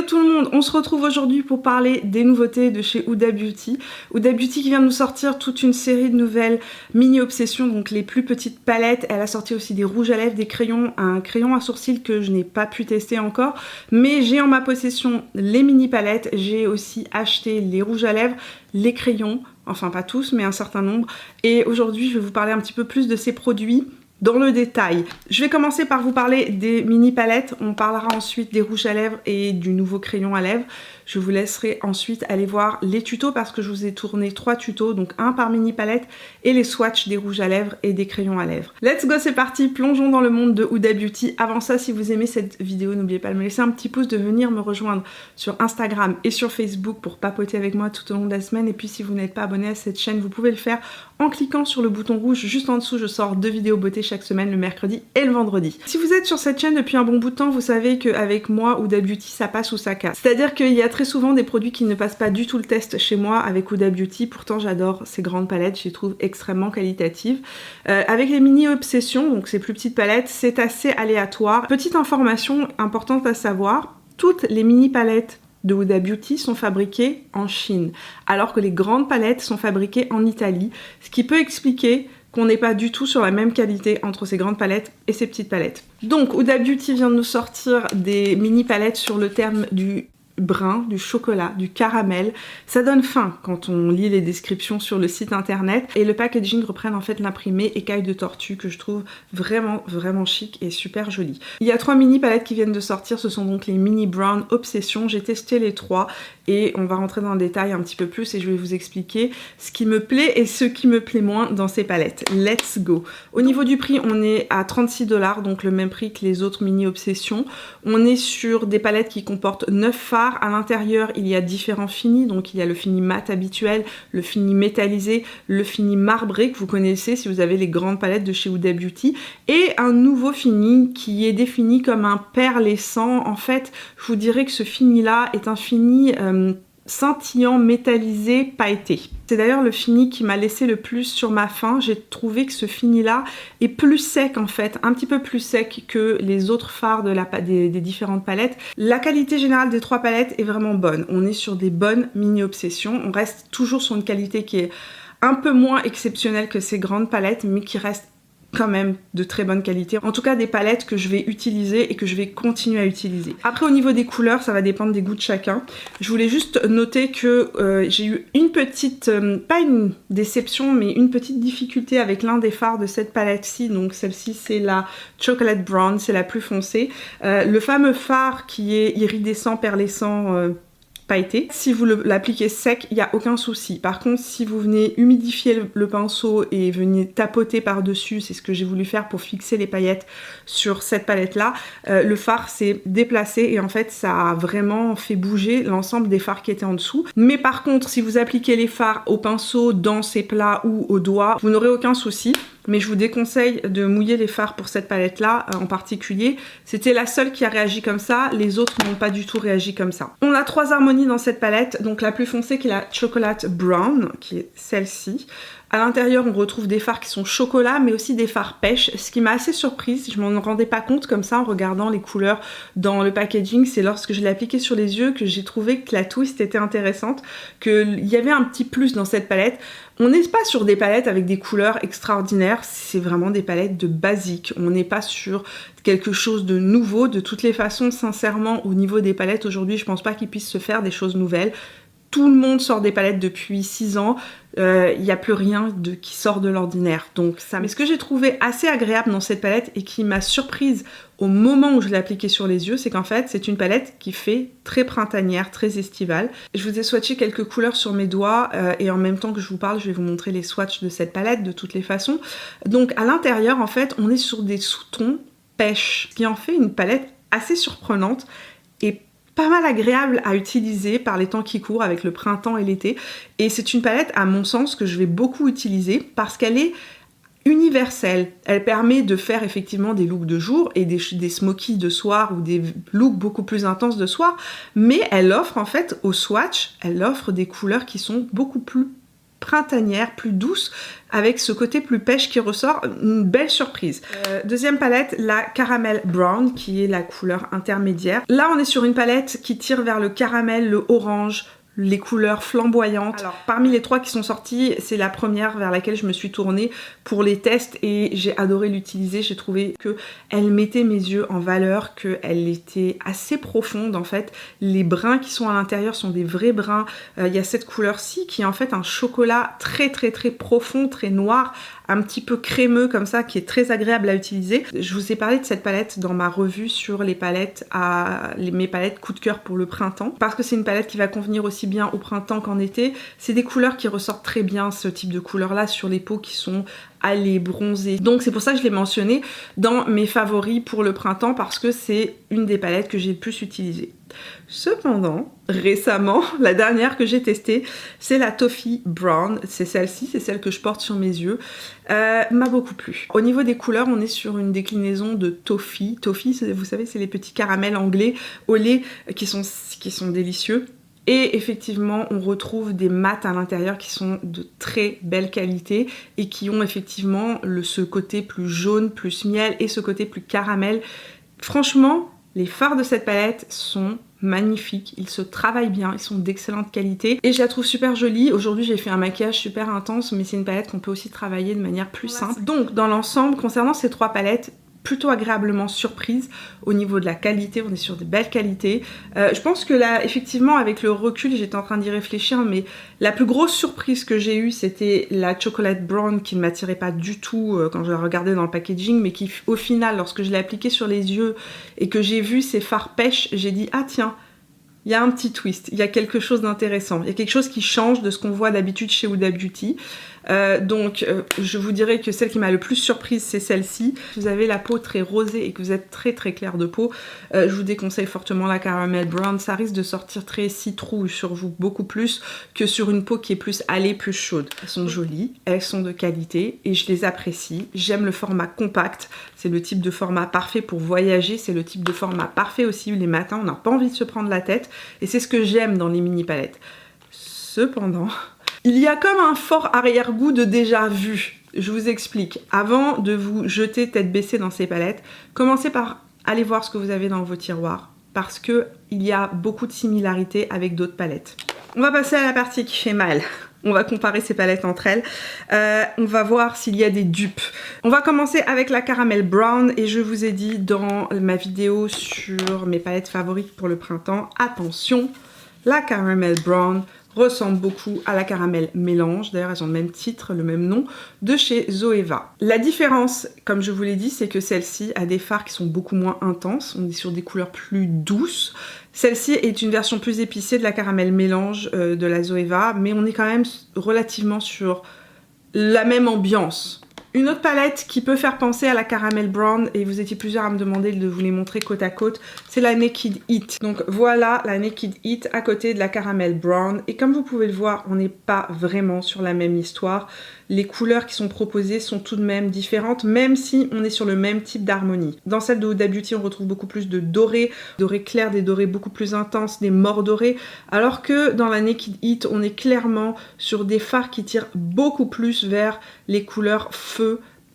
tout le monde, on se retrouve aujourd'hui pour parler des nouveautés de chez Huda Beauty. Huda Beauty qui vient de nous sortir toute une série de nouvelles mini obsessions, donc les plus petites palettes. Elle a sorti aussi des rouges à lèvres, des crayons, un crayon à sourcils que je n'ai pas pu tester encore, mais j'ai en ma possession les mini palettes. J'ai aussi acheté les rouges à lèvres, les crayons, enfin pas tous mais un certain nombre, et aujourd'hui je vais vous parler un petit peu plus de ces produits dans le détail. Je vais commencer par vous parler des mini palettes, on parlera ensuite des rouges à lèvres et du nouveau crayon à lèvres. Je vous laisserai ensuite aller voir les tutos parce que je vous ai tourné 3 tutos, donc un par mini palette et les swatchs des rouges à lèvres et des crayons à lèvres. Let's go, c'est parti, plongeons dans le monde de Huda Beauty. Avant ça, si vous aimez cette vidéo, n'oubliez pas de me laisser un petit pouce, de venir me rejoindre sur Instagram et sur Facebook pour papoter avec moi tout au long de la semaine. Et puis si vous n'êtes pas abonné à cette chaîne, vous pouvez le faire en cliquant sur le bouton rouge juste en dessous. Je sors 2 vidéos beauté chaque semaine, le mercredi et le vendredi. Si vous êtes sur cette chaîne depuis un bon bout de temps, vous savez qu'avec moi, Huda Beauty, ça passe ou ça casse. C'est-à-dire qu'il y a très souvent des produits qui ne passent pas du tout le test chez moi avec Huda Beauty. Pourtant, j'adore ces grandes palettes, je les trouve extrêmement qualitatives. Avec les mini obsessions, donc ces plus petites palettes, c'est assez aléatoire. Petite information importante à savoir, toutes les mini palettes de Huda Beauty sont fabriquées en Chine, alors que les grandes palettes sont fabriquées en Italie, ce qui peut expliquer qu'on n'est pas du tout sur la même qualité entre ces grandes palettes et ces petites palettes. Donc Huda Beauty vient de nous sortir des mini palettes sur le thème du brun, du chocolat, du caramel. Ça donne faim quand on lit les descriptions sur le site internet, et le packaging reprend en fait l'imprimé écaille de tortue que je trouve vraiment chic et super joli. Il y a 3 mini palettes qui viennent de sortir, ce sont donc les mini brown obsession. J'ai testé les 3 et on va rentrer dans le détail un petit peu plus et je vais vous expliquer ce qui me plaît et ce qui me plaît moins dans ces palettes. Let's go! Au niveau du prix, on est à 36 $, donc le même prix que les autres mini obsessions. On est sur des palettes qui comportent 9 fards. À l'intérieur, il y a différents finis, donc il y a le fini mat habituel, le fini métallisé, le fini marbré que vous connaissez si vous avez les grandes palettes de chez Huda Beauty, et un nouveau fini qui est défini comme un perlescent. En fait, je vous dirais que ce fini-là est un fini scintillant, métallisé, pailleté. C'est d'ailleurs le fini qui m'a laissé le plus sur ma faim. J'ai trouvé que ce fini-là est plus sec en fait, un petit peu plus sec que les autres fards des différentes palettes. La qualité générale des 3 palettes est vraiment bonne. On est sur des bonnes mini-obsessions. On reste toujours sur une qualité qui est un peu moins exceptionnelle que ces grandes palettes, mais qui reste quand même de très bonne qualité. En tout cas des palettes que je vais utiliser et que je vais continuer à utiliser. Après au niveau des couleurs, ça va dépendre des goûts de chacun. Je voulais juste noter que j'ai eu une petite, pas une déception, mais une petite difficulté avec l'un des fards de cette palette-ci. Donc celle-ci c'est la Chocolate Brown, c'est la plus foncée. Le fameux fard qui est iridescent, perlescent, pailleté. Si vous l'appliquez sec, il n'y a aucun souci. Par contre, si vous venez humidifier le pinceau et venez tapoter par-dessus, c'est ce que j'ai voulu faire pour fixer les paillettes sur cette palette-là, le fard s'est déplacé et en fait, ça a vraiment fait bouger l'ensemble des fards qui étaient en dessous. Mais par contre, si vous appliquez les fards au pinceau, dans ces plats ou au doigt, vous n'aurez aucun souci. Mais je vous déconseille de mouiller les fards pour cette palette-là en particulier. C'était la seule qui a réagi comme ça, les autres n'ont pas du tout réagi comme ça. On a 3 harmonies dans cette palette, donc la plus foncée qui est la Chocolate Brown, qui est celle-ci. À l'intérieur, on retrouve des fards qui sont chocolat, mais aussi des fards pêche, ce qui m'a assez surprise. Je m'en rendais pas compte comme ça en regardant les couleurs dans le packaging. C'est lorsque je l'ai appliqué sur les yeux que j'ai trouvé que la twist était intéressante, qu'il y avait un petit plus dans cette palette. On n'est pas sur des palettes avec des couleurs extraordinaires, c'est vraiment des palettes de basique. On n'est pas sur quelque chose de nouveau. De toutes les façons, sincèrement, au niveau des palettes aujourd'hui, je pense pas qu'ils puissent se faire des choses nouvelles. Tout le monde sort des palettes depuis 6 ans, il n'y a plus rien qui sort de l'ordinaire. Donc ça. Mais ce que j'ai trouvé assez agréable dans cette palette et qui m'a surprise au moment où je l'ai appliquée sur les yeux, c'est qu'en fait c'est une palette qui fait très printanière, très estivale. Je vous ai swatché quelques couleurs sur mes doigts et en même temps que je vous parle, je vais vous montrer les swatchs de cette palette de toutes les façons. Donc à l'intérieur en fait on est sur des sous-tons pêche, ce qui en fait une palette assez surprenante et pas mal agréable à utiliser par les temps qui courent avec le printemps et l'été. Et c'est une palette à mon sens que je vais beaucoup utiliser parce qu'elle est universelle. Elle permet de faire effectivement des looks de jour et des smokies de soir ou des looks beaucoup plus intenses de soir, mais elle offre en fait au swatch, elle offre des couleurs qui sont beaucoup plus printanière, plus douce, avec ce côté plus pêche qui ressort, une belle surprise. Deuxième palette, la Caramel Brown, qui est la couleur intermédiaire. Là, on est sur une palette qui tire vers le caramel, le orange, les couleurs flamboyantes. Alors, parmi les 3 qui sont sorties, c'est la première vers laquelle je me suis tournée pour les tests et j'ai adoré l'utiliser. J'ai trouvé qu'elle mettait mes yeux en valeur, qu'elle était assez profonde en fait. Les brins qui sont à l'intérieur sont des vrais brins. Il y a cette couleur-ci qui est en fait un chocolat très profond, très noir, un petit peu crémeux comme ça, qui est très agréable à utiliser. Je vous ai parlé de cette palette dans ma revue sur les palettes mes palettes coup de cœur pour le printemps, parce que c'est une palette qui va convenir aussi bien au printemps qu'en été. C'est des couleurs qui ressortent très bien, ce type de couleurs là, sur les peaux qui sont allées bronzées. Donc c'est pour ça que je l'ai mentionné dans mes favoris pour le printemps, parce que c'est une des palettes que j'ai le plus utilisées. Cependant, récemment, la dernière que j'ai testée, c'est la Toffee Brown. C'est celle-ci, c'est celle que je porte sur mes yeux. M'a beaucoup plu. Au niveau des couleurs, on est sur une déclinaison de Toffee. Toffee, vous savez, c'est les petits caramels anglais au lait qui sont délicieux. Et effectivement, on retrouve des mats à l'intérieur qui sont de très belle qualité et qui ont effectivement ce côté plus jaune, plus miel et ce côté plus caramel. Franchement, les fards de cette palette sont magnifiques, ils se travaillent bien, ils sont d'excellente qualité et je la trouve super jolie. Aujourd'hui j'ai fait un maquillage super intense, mais c'est une palette qu'on peut aussi travailler de manière plus simple. Donc dans l'ensemble, concernant ces 3 palettes, plutôt agréablement surprise au niveau de la qualité, on est sur de belles qualités. Je pense que là, effectivement, avec le recul, j'étais en train d'y réfléchir, mais la plus grosse surprise que j'ai eue, c'était la Chocolate Brown qui ne m'attirait pas du tout quand je la regardais dans le packaging, mais qui, au final, lorsque je l'ai appliquée sur les yeux et que j'ai vu ces fards pêche, j'ai dit « Ah tiens !» il y a un petit twist, il y a quelque chose d'intéressant, il y a quelque chose qui change de ce qu'on voit d'habitude chez Huda Beauty. Je vous dirais que celle qui m'a le plus surprise, c'est celle-ci. Si vous avez la peau très rosée et que vous êtes très clair de peau, je vous déconseille fortement la Caramel Brown. Ça risque de sortir très citrouille sur vous, beaucoup plus que sur une peau qui est plus hâlée, plus chaude. Elles sont jolies, elles sont de qualité et je les apprécie. J'aime le format compact, c'est le type de format parfait pour voyager, c'est le type de format parfait aussi les matins, on n'a pas envie de se prendre la tête et c'est ce que j'aime dans les mini palettes. Cependant, il y a comme un fort arrière-goût de déjà vu. Je vous explique. Avant de vous jeter tête baissée dans ces palettes, commencez par aller voir ce que vous avez dans vos tiroirs, parce qu'il y a beaucoup de similarités avec d'autres palettes. On va passer à la partie qui fait mal. On va comparer ces palettes entre elles. On va voir s'il y a des dupes. On va commencer avec la Caramel Brown et je vous ai dit dans ma vidéo sur mes palettes favorites pour le printemps, attention, la Caramel Brown ressemble beaucoup à la Caramel Mélange, d'ailleurs elles ont le même titre, le même nom, de chez Zoeva. La différence, comme je vous l'ai dit, c'est que celle-ci a des fards qui sont beaucoup moins intenses, on est sur des couleurs plus douces. Celle-ci est une version plus épicée de la Caramel Mélange de la Zoeva, mais on est quand même relativement sur la même ambiance. Une autre palette qui peut faire penser à la Caramel Brown, et vous étiez plusieurs à me demander de vous les montrer côte à côte, c'est la Naked Heat. Donc voilà la Naked Heat à côté de la Caramel Brown. Et comme vous pouvez le voir, on n'est pas vraiment sur la même histoire. Les couleurs qui sont proposées sont tout de même différentes, même si on est sur le même type d'harmonie. Dans celle de Huda Beauty, on retrouve beaucoup plus de dorés, dorés clairs, des dorés beaucoup plus intenses, des morts dorés, alors que dans la Naked Heat, on est clairement sur des fards qui tirent beaucoup plus vers les couleurs feu.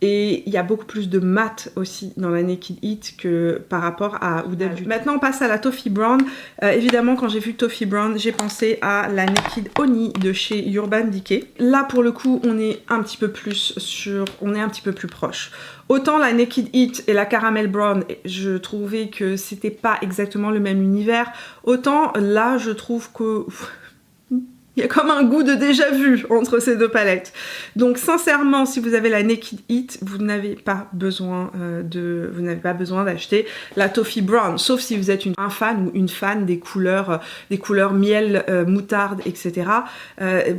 Et il y a beaucoup plus de mat aussi dans la Naked Heat que par rapport à Huda Beauty. Maintenant on passe à la Toffee Brown. Évidemment quand j'ai vu Toffee Brown, j'ai pensé à la Naked Honey de chez Urban Decay. Là pour le coup on est un petit peu plus proche. Autant la Naked Heat et la Caramel Brown, je trouvais que c'était pas exactement le même univers. Autant là je trouve que il y a comme un goût de déjà vu entre ces deux palettes. Donc sincèrement, si vous avez la Naked Heat, vous n'avez pas besoin d'acheter la Toffee Brown, sauf si vous êtes un fan ou une fan des couleurs miel, moutarde, etc.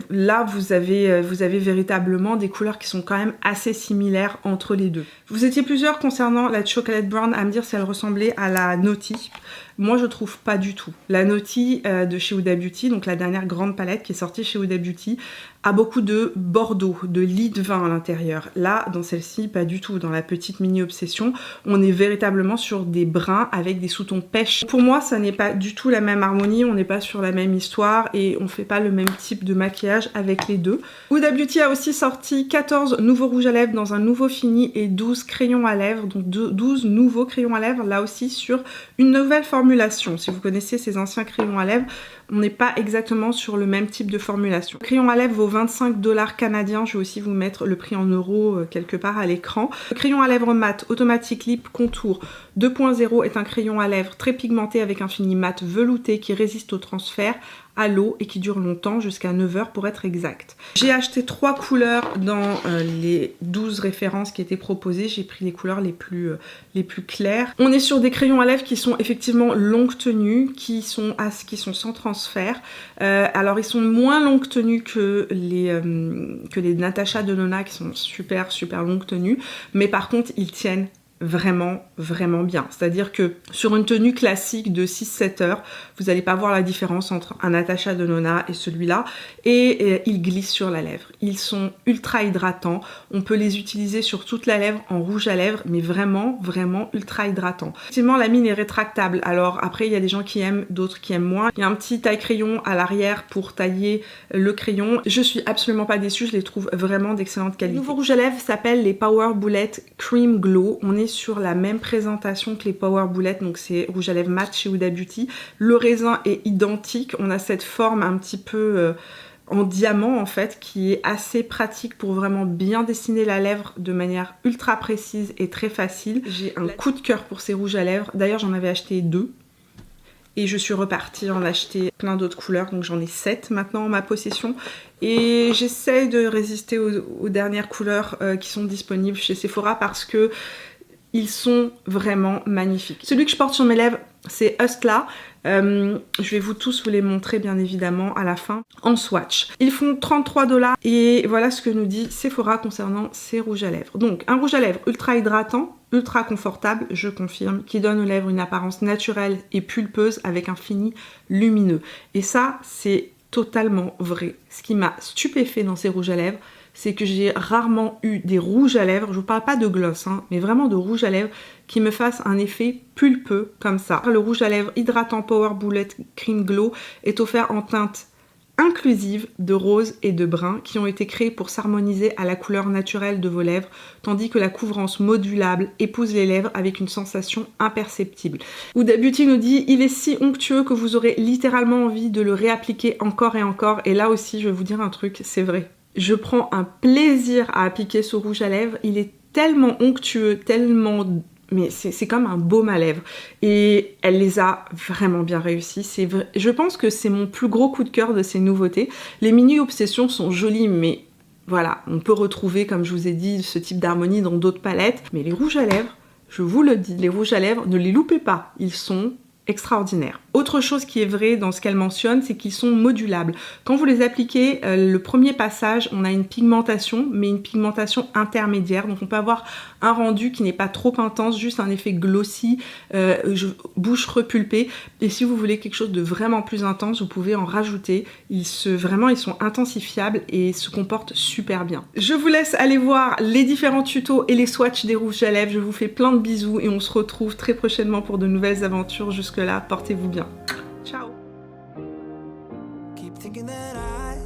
Là, vous avez véritablement des couleurs qui sont quand même assez similaires entre les deux. Vous étiez plusieurs concernant la Chocolate Brown à me dire si elle ressemblait à la Naughty. Moi je trouve pas du tout. La Naughty de chez Huda Beauty, donc la dernière grande palette qui est sortie chez Huda Beauty, a beaucoup de bordeaux, de lit de vin à l'intérieur. Là, dans celle-ci, pas du tout. Dans la petite mini obsession, on est véritablement sur des bruns avec des sous-tons pêche. Pour moi, ça n'est pas du tout la même harmonie, on n'est pas sur la même histoire et on fait pas le même type de maquillage avec les deux. Huda Beauty a aussi sorti 14 nouveaux rouges à lèvres dans un nouveau fini et 12 crayons à lèvres, donc 12 nouveaux crayons à lèvres, là aussi sur une nouvelle formulation. Si vous connaissez ces anciens crayons à lèvres, on n'est pas exactement sur le même type de formulation. Le crayon à lèvres vaut 25 $ canadiens. Je vais aussi vous mettre le prix en euros quelque part à l'écran. Le crayon à lèvres mat Automatic Lip Contour 2.0 est un crayon à lèvres très pigmenté avec un fini mat velouté qui résiste au transfert, à l'eau et qui dure longtemps, jusqu'à 9 heures pour être exact. J'ai acheté 3 couleurs dans les 12 références qui étaient proposées. J'ai pris les couleurs les plus claires. On est sur des crayons à lèvres qui sont effectivement longue tenue, qui sont sans transfert. Alors ils sont moins longue tenue que les Natasha Denona qui sont super longue tenue, mais par contre ils tiennent vraiment bien. C'est-à-dire que sur une tenue classique de 6-7 heures, vous n'allez pas voir la différence entre un Natasha Denona et celui-là, et ils glissent sur la lèvre. Ils sont ultra hydratants, on peut les utiliser sur toute la lèvre en rouge à lèvres, mais vraiment ultra hydratants. Effectivement, la mine est rétractable, alors après il y a des gens qui aiment, d'autres qui aiment moins. Il y a un petit taille-crayon à l'arrière pour tailler le crayon. Je suis absolument pas déçue, je les trouve vraiment d'excellente qualité. Le nouveau rouge à lèvres s'appelle les Power Bullet Cream Glow. On est sur la même présentation que les Power Bullet, donc c'est rouge à lèvres mat chez Huda Beauty. Le raisin est identique, on a cette forme un petit peu en diamant en fait, qui est assez pratique pour vraiment bien dessiner la lèvre de manière ultra précise et très facile. J'ai un coup de cœur pour ces rouges à lèvres, d'ailleurs j'en avais acheté 2. Et je suis repartie en acheter plein d'autres couleurs, donc j'en ai 7 maintenant en ma possession. Et j'essaye de résister aux dernières couleurs qui sont disponibles chez Sephora parce que ils sont vraiment magnifiques. Celui que je porte sur mes lèvres, c'est Hustla. Je vais tous vous les montrer bien évidemment à la fin en swatch. Ils font 33 $ et voilà ce que nous dit Sephora concernant ces rouges à lèvres. Donc un rouge à lèvres ultra hydratant, ultra confortable, je confirme, qui donne aux lèvres une apparence naturelle et pulpeuse avec un fini lumineux. Et ça, c'est totalement vrai. Ce qui m'a stupéfait dans ces rouges à lèvres, c'est que j'ai rarement eu des rouges à lèvres, je vous parle pas de gloss, hein, mais vraiment de rouge à lèvres qui me fassent un effet pulpeux comme ça. Le rouge à lèvres hydratant Power Bullet Cream Glow est offert en teintes inclusives de rose et de brun qui ont été créées pour s'harmoniser à la couleur naturelle de vos lèvres, tandis que la couvrance modulable épouse les lèvres avec une sensation imperceptible. Huda Beauty nous dit « Il est si onctueux que vous aurez littéralement envie de le réappliquer encore et encore » et là aussi je vais vous dire un truc, c'est vrai. Je prends un plaisir à appliquer ce rouge à lèvres, il est tellement onctueux, tellement... mais c'est comme un baume à lèvres. Et elle les a vraiment bien réussi. Je pense que c'est mon plus gros coup de cœur de ces nouveautés. Les mini obsessions sont jolies, mais voilà, on peut retrouver, comme je vous ai dit, ce type d'harmonie dans d'autres palettes. Mais les rouges à lèvres, je vous le dis, les rouges à lèvres, ne les loupez pas. Ils sont extraordinaires. Autre chose qui est vrai dans ce qu'elle mentionne, c'est qu'ils sont modulables. Quand vous les appliquez, le premier passage, on a une pigmentation, mais une pigmentation intermédiaire. Donc on peut avoir un rendu qui n'est pas trop intense, juste un effet glossy, bouche repulpée. Et si vous voulez quelque chose de vraiment plus intense, vous pouvez en rajouter. Vraiment, ils sont intensifiables et se comportent super bien. Je vous laisse aller voir les différents tutos et les swatchs des rouges à lèvres. Je vous fais plein de bisous et on se retrouve très prochainement pour de nouvelles aventures. Jusque-là, portez-vous bien. Ciao. Keep thinking that I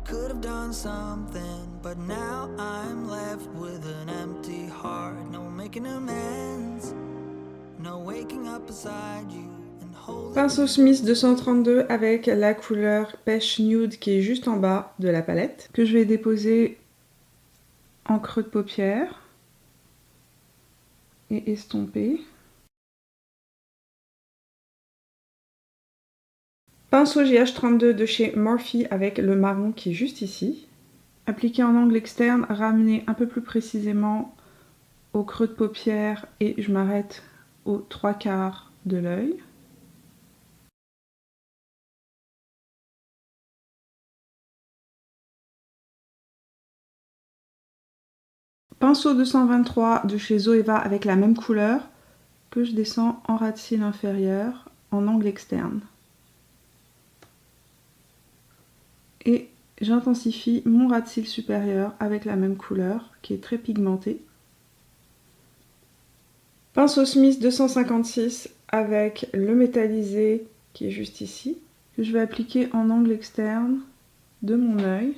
could have done something, but now I'm left with an empty heart. No making amends, no waking up beside you. Pinceau Smith 232 avec la couleur pêche nude qui est juste en bas de la palette, que je vais déposer en creux de paupière et estomper. Pinceau GH32 de chez Morphe avec le marron qui est juste ici. Appliquer en angle externe, ramener un peu plus précisément au creux de paupière et je m'arrête aux 3/4 de l'œil. Pinceau 223 de chez Zoeva avec la même couleur que je descends en ras de cils inférieur en angle externe. Et j'intensifie mon ras de cils supérieur avec la même couleur qui est très pigmentée. Pinceau Smith 256 avec le métallisé qui est juste ici, que je vais appliquer en angle externe de mon œil.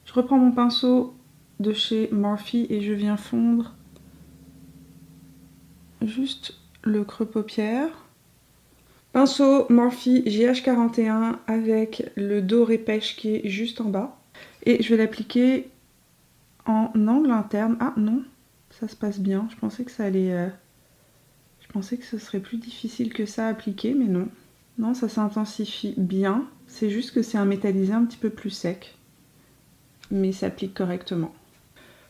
Je reprends mon pinceau de chez Morphe et je viens fondre juste le creux paupière. Pinceau Morphe GH41 avec le doré pêche qui est juste en bas. Et je vais l'appliquer en angle interne. Ah non, ça se passe bien. Je pensais que ça allait... Je pensais que ce serait plus difficile que ça à appliquer, mais non. Non, ça s'intensifie bien. C'est juste que c'est un métallisé un petit peu plus sec. Mais ça applique correctement.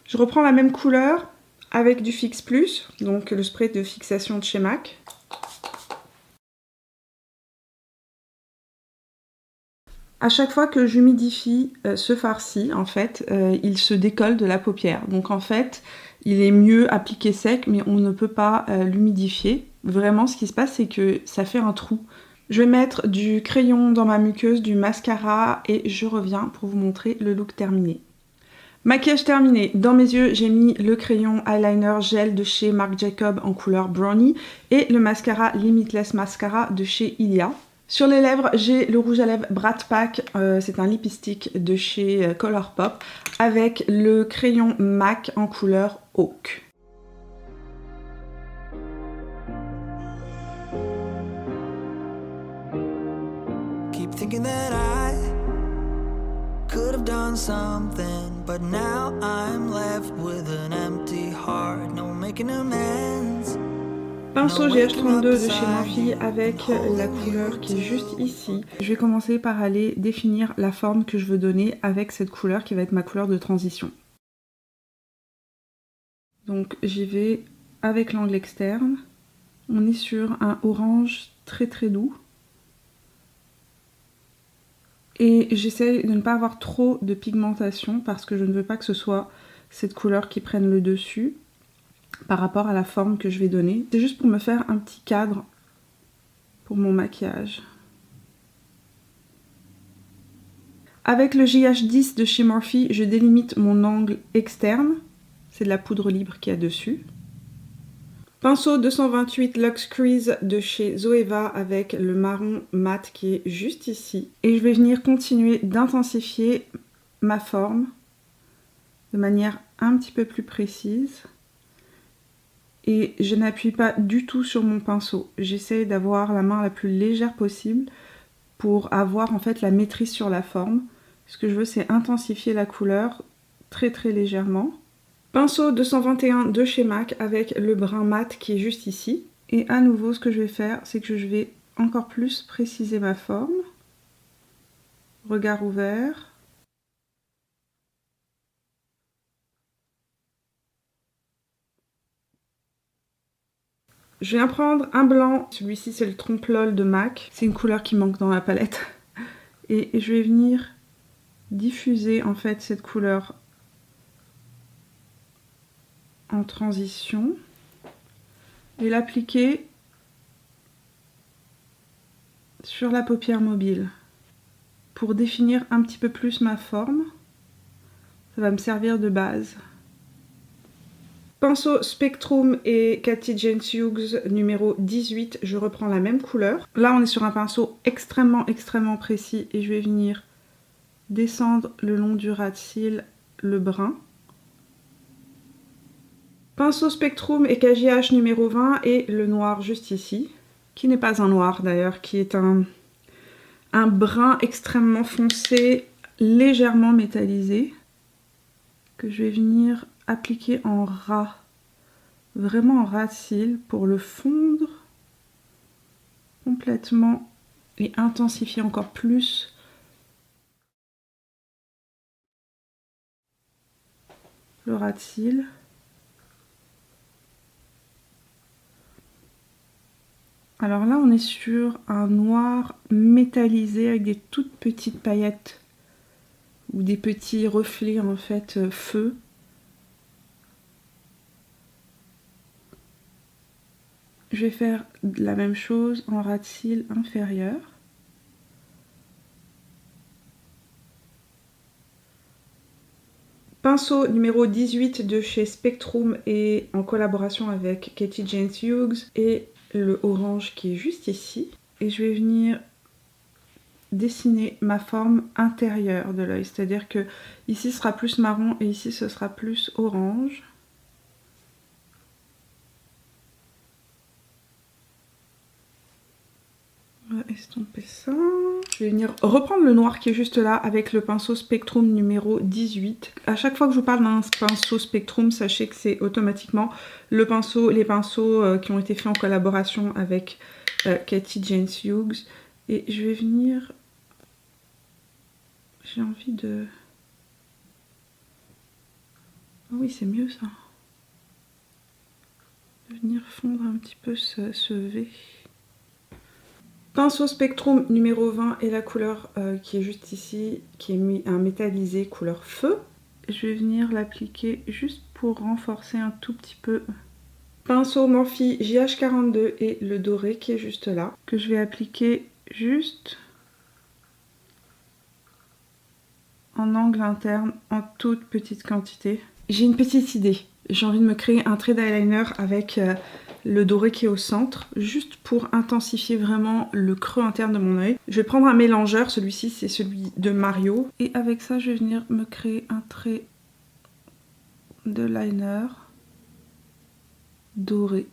Je reprends la même couleur avec du Fix Plus, donc le spray de fixation de chez MAC. À chaque fois que j'humidifie ce farci, en fait, il se décolle de la paupière. Donc en fait, il est mieux appliqué sec, mais on ne peut pas l'humidifier. Vraiment, ce qui se passe, c'est que ça fait un trou. Je vais mettre du crayon dans ma muqueuse, du mascara, et je reviens pour vous montrer le look terminé. Maquillage terminé. Dans mes yeux, j'ai mis le crayon eyeliner gel de chez Marc Jacob en couleur brownie et le mascara Limitless Mascara de chez Ilia. Sur les lèvres, j'ai le rouge à lèvres Brat Pack, c'est un lipstick de chez Colourpop avec le crayon MAC en couleur Oak. Keep thinking that I could have done something, but now I'm left with an empty heart, no making amends. Pinceau GH32 de chez Morphe avec la couleur qui est juste ici. Je vais commencer par aller définir la forme que je veux donner avec cette couleur qui va être ma couleur de transition. Donc j'y vais avec l'angle externe. On est sur un orange très très doux. Et j'essaie de ne pas avoir trop de pigmentation parce que je ne veux pas que ce soit cette couleur qui prenne le dessus par rapport à la forme que je vais donner. C'est juste pour me faire un petit cadre pour mon maquillage. Avec le GH10 de chez Morphe, je délimite mon angle externe. C'est de la poudre libre qu'il y a dessus. Pinceau 228 Luxe Crease de chez Zoeva avec le marron mat qui est juste ici. Et je vais venir continuer d'intensifier ma forme de manière un petit peu plus précise. Et je n'appuie pas du tout sur mon pinceau. J'essaie d'avoir la main la plus légère possible pour avoir en fait la maîtrise sur la forme. Ce que je veux, c'est intensifier la couleur très très légèrement. Pinceau 221 de chez MAC avec le brun mat qui est juste ici. Et à nouveau, ce que je vais faire, c'est que je vais encore plus préciser ma forme. Regard ouvert. Je viens prendre un blanc. Celui-ci, c'est le Trompe-l'œil de MAC. C'est une couleur qui manque dans la palette. Et je vais venir diffuser en fait cette couleur en transition et l'appliquer sur la paupière mobile pour définir un petit peu plus ma forme. Ça va me servir de base. Pinceau Spectrum et Katy Jane Hughes numéro 18, je reprends la même couleur. Là on est sur un pinceau extrêmement précis et je vais venir descendre le long du ras de cils le brun. Pinceau Spectrum et KJH numéro 20 et le noir juste ici, qui n'est pas un noir d'ailleurs, qui est un brun extrêmement foncé, légèrement métallisé, que je vais venir appliquer en ras, vraiment en ras de cils pour le fondre complètement et intensifier encore plus le ras de cils. Alors là, on est sur un noir métallisé avec des toutes petites paillettes ou des petits reflets en fait feu. Je vais faire la même chose en ras de cils inférieur. Pinceau numéro 18 de chez Spectrum et en collaboration avec Katie Jane Hughes et le orange qui est juste ici. Et je vais venir dessiner ma forme intérieure de l'œil, c'est-à-dire que ici ce sera plus marron et ici ce sera plus orange. On va estomper ça. Je vais venir reprendre le noir qui est juste là avec le pinceau Spectrum numéro 18. À chaque fois que je vous parle d'un pinceau Spectrum, sachez que c'est automatiquement les pinceaux qui ont été faits en collaboration avec Katie Jane Hughes. Et je vais venir... J'ai envie de... Ah oui, c'est mieux ça. De venir fondre un petit peu ce V. Pinceau Spectrum numéro 20 et la couleur qui est juste ici, qui est un métallisé couleur feu. Je vais venir l'appliquer juste pour renforcer un tout petit peu. Pinceau Morphe JH42 et le doré qui est juste là, que je vais appliquer juste en angle interne, en toute petite quantité. J'ai une petite idée. J'ai envie de me créer un trait d'eyeliner avec le doré qui est au centre, juste pour intensifier vraiment le creux interne de mon œil. Je vais prendre un mélangeur, celui-ci c'est celui de Mario. Et avec ça, je vais venir me créer un trait de liner doré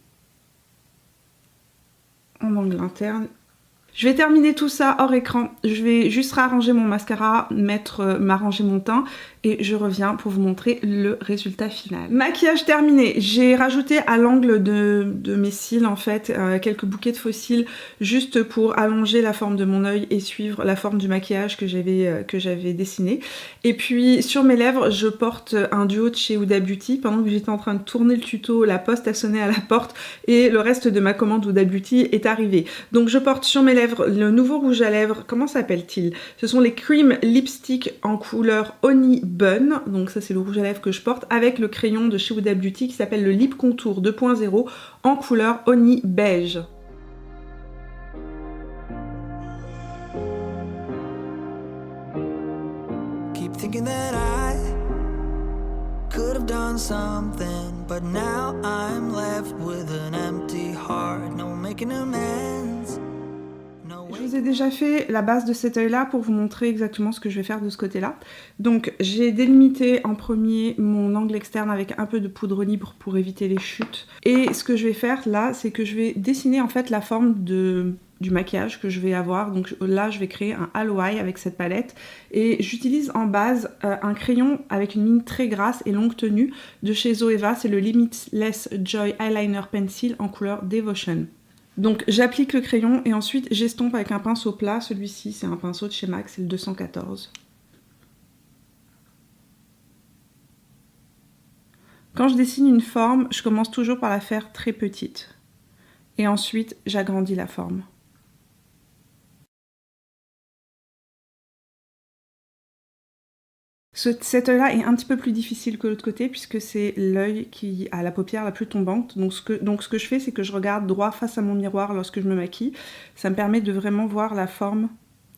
en angle interne. Je vais terminer tout ça hors écran. Je vais juste réarranger mon mascara, m'arranger mon teint et je reviens pour vous montrer le résultat final. Maquillage terminé. J'ai rajouté à l'angle de mes cils en fait quelques bouquets de faux cils juste pour allonger la forme de mon œil et suivre la forme du maquillage que j'avais dessiné. Et puis sur mes lèvres, je porte un duo de chez Huda Beauty. Pendant que j'étais en train de tourner le tuto, la poste a sonné à la porte et le reste de ma commande Huda Beauty est arrivé. Donc je porte sur mes lèvres le nouveau rouge à lèvres, comment s'appelle-t-il? Ce sont les Cream Lipstick en couleur Honey Bun, donc ça c'est le rouge à lèvres que je porte, avec le crayon de chez Huda Beauty qui s'appelle le Lip Contour 2.0 en couleur Honey Beige. Keep thinking that I could have done something, but now I'm left with an empty heart, no making amends. Je vous ai déjà fait la base de cet œil là pour vous montrer exactement ce que je vais faire de ce côté là. Donc j'ai délimité en premier mon angle externe avec un peu de poudre libre pour éviter les chutes. Et ce que je vais faire là, c'est que je vais dessiner en fait la forme du maquillage que je vais avoir. Donc là je vais créer un halo eye avec cette palette. Et j'utilise en base un crayon avec une ligne très grasse et longue tenue de chez Zoeva. C'est le Limitless Joy Eyeliner Pencil en couleur Devotion. Donc j'applique le crayon et ensuite j'estompe avec un pinceau plat. Celui-ci c'est un pinceau de chez MAC, c'est le 214. Quand je dessine une forme, je commence toujours par la faire très petite. Et ensuite j'agrandis la forme. Cet œil-là est un petit peu plus difficile que l'autre côté puisque c'est l'œil qui a la paupière la plus tombante. Donc ce que je fais, c'est que je regarde droit face à mon miroir lorsque je me maquille. Ça me permet de vraiment voir la forme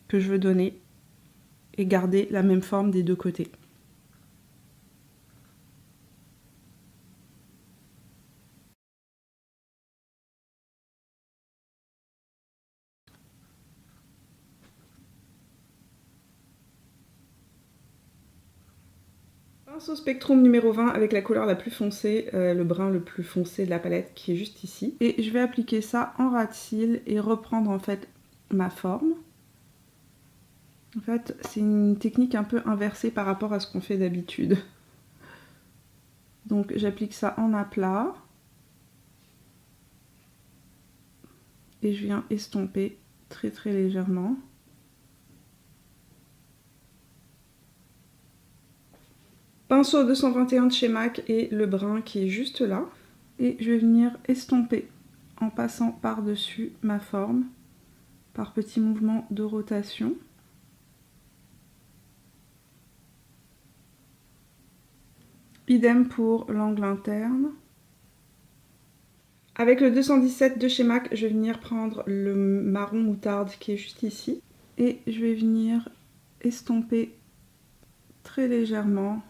que je veux donner et garder la même forme des deux côtés. Pinceau Spectrum numéro 20 avec la couleur la plus foncée, le brun le plus foncé de la palette qui est juste ici. Et je vais appliquer ça en ras de cils et reprendre en fait ma forme. En fait, c'est une technique un peu inversée par rapport à ce qu'on fait d'habitude. Donc j'applique ça en aplat. Et je viens estomper très très légèrement. Pinceau 221 de chez MAC et le brun qui est juste là. Et je vais venir estomper en passant par-dessus ma forme par petits mouvements de rotation. Idem pour l'angle interne. Avec le 217 de chez MAC, je vais venir prendre le marron moutarde qui est juste ici. Et je vais venir estomper très légèrement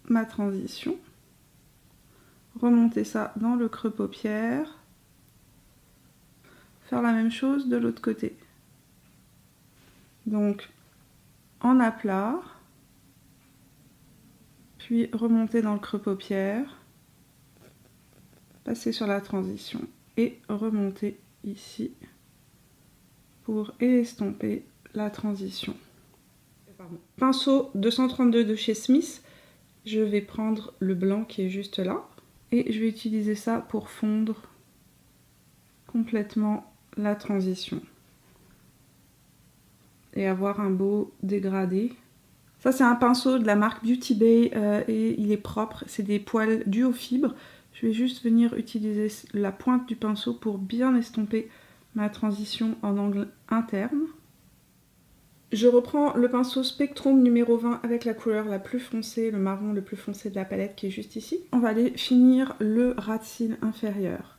ma transition. Remonter ça dans le creux paupière. Faire la même chose de l'autre côté. Donc en aplat, puis remonter dans le creux paupière, passer sur la transition et remonter ici pour estomper la transition. Pinceau 232 de chez Smith, je vais prendre le blanc qui est juste là et je vais utiliser ça pour fondre complètement la transition et avoir un beau dégradé. Ça c'est un pinceau de la marque Beauty Bay et il est propre, c'est des poils duo fibres. Je vais juste venir utiliser la pointe du pinceau pour bien estomper ma transition en angle interne. Je reprends le pinceau Spectrum numéro 20 avec la couleur la plus foncée, le marron le plus foncé de la palette qui est juste ici. On va aller finir le ras de cils inférieur.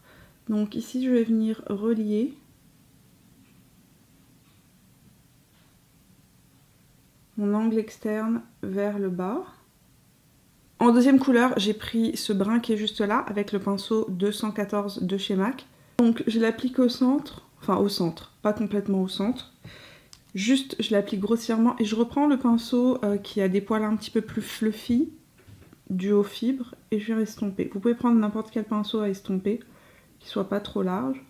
Donc ici je vais venir relier mon angle externe vers le bas. En deuxième couleur, j'ai pris ce brun qui est juste là avec le pinceau 214 de chez MAC. Donc je l'applique au centre, enfin au centre, pas complètement au centre. Juste, je l'applique grossièrement et je reprends le pinceau qui a des poils un petit peu plus fluffy, duo fibre, et je vais estomper. Vous pouvez prendre n'importe quel pinceau à estomper, qui soit pas trop large.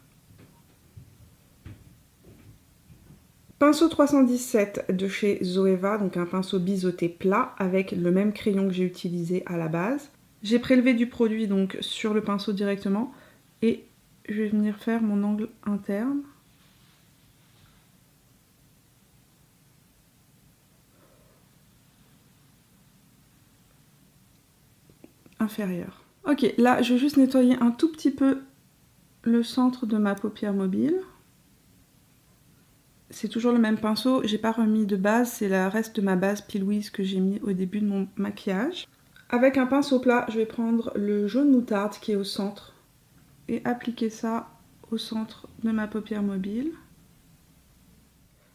Pinceau 317 de chez Zoeva, donc un pinceau biseauté plat avec le même crayon que j'ai utilisé à la base. J'ai prélevé du produit donc sur le pinceau directement et je vais venir faire mon angle interne. Inférieur. Ok, là je vais juste nettoyer un tout petit peu le centre de ma paupière mobile. C'est toujours le même pinceau, j'ai pas remis de base, c'est le reste de ma base Pilouise que j'ai mis au début de mon maquillage. Avec un pinceau plat, je vais prendre le jaune moutarde qui est au centre et appliquer ça au centre de ma paupière mobile.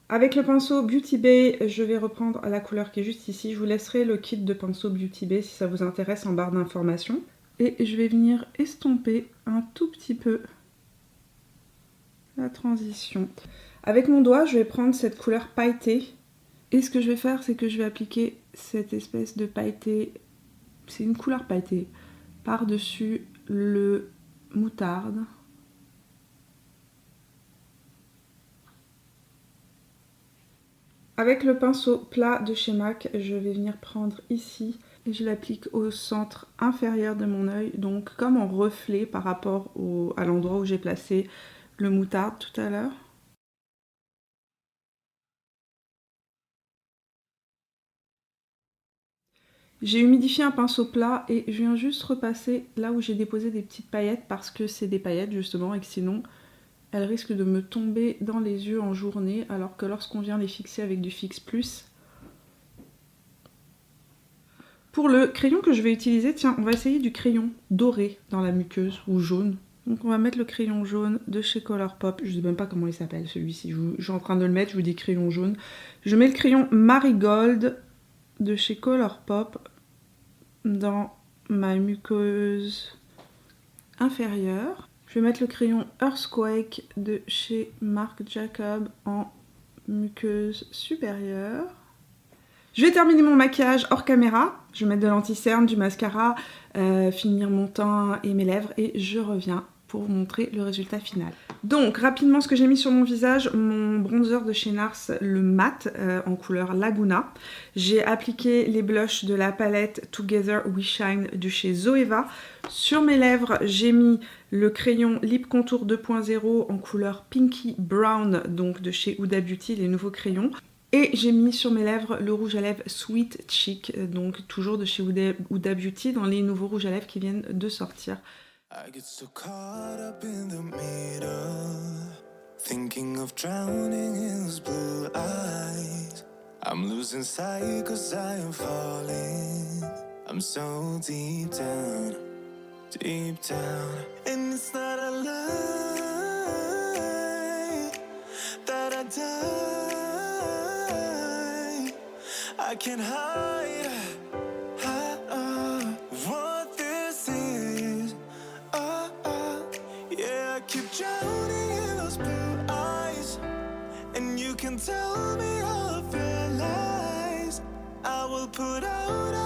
Avec le pinceau Beauty Bay, je vais reprendre la couleur qui est juste ici. Je vous laisserai le kit de pinceau Beauty Bay si ça vous intéresse en barre d'informations. Et je vais venir estomper un tout petit peu la transition. Avec mon doigt, je vais prendre cette couleur pailletée. Et ce que je vais faire, c'est que je vais appliquer cette espèce de pailleté, c'est une couleur pailletée, par-dessus le moutarde. Avec le pinceau plat de chez MAC, je vais venir prendre ici et je l'applique au centre inférieur de mon œil, donc comme en reflet par rapport à l'endroit où j'ai placé le moutarde tout à l'heure. J'ai humidifié un pinceau plat et je viens juste repasser là où j'ai déposé des petites paillettes parce que c'est des paillettes justement et que sinon elles risquent de me tomber dans les yeux en journée alors que lorsqu'on vient les fixer avec du Fix Plus. Pour le crayon que je vais utiliser, tiens, on va essayer du crayon doré dans la muqueuse ou jaune. Donc on va mettre le crayon jaune de chez Colourpop. Je sais même pas comment il s'appelle celui-ci. Je suis en train de le mettre, je vous dis crayon jaune. Je mets le crayon Marigold de chez Colourpop dans ma muqueuse inférieure. Je vais mettre le crayon Earthquake de chez Marc Jacob en muqueuse supérieure. Je vais terminer mon maquillage hors caméra. Je vais mettre de l'anti-cerne, du mascara, finir mon teint et mes lèvres et je reviens pour vous montrer le résultat final. Donc rapidement ce que j'ai mis sur mon visage, mon bronzer de chez NARS, le mat en couleur Laguna. J'ai appliqué les blushs de la palette Together We Shine de chez Zoeva. Sur mes lèvres, j'ai mis le crayon Lip Contour 2.0 en couleur Pinky Brown, donc de chez Huda Beauty, les nouveaux crayons. Et j'ai mis sur mes lèvres le rouge à lèvres Sweet Cheek, donc toujours de chez Huda Beauty, dans les nouveaux rouges à lèvres qui viennent de sortir. I get so caught up in the middle, thinking of drowning in his blue eyes. I'm losing sight 'cause I am falling. I'm so deep down, and it's not a lie that I die. I can't hide what this is. Yeah, I keep drowning in those blue eyes, and you can tell me all of your lies. I will put out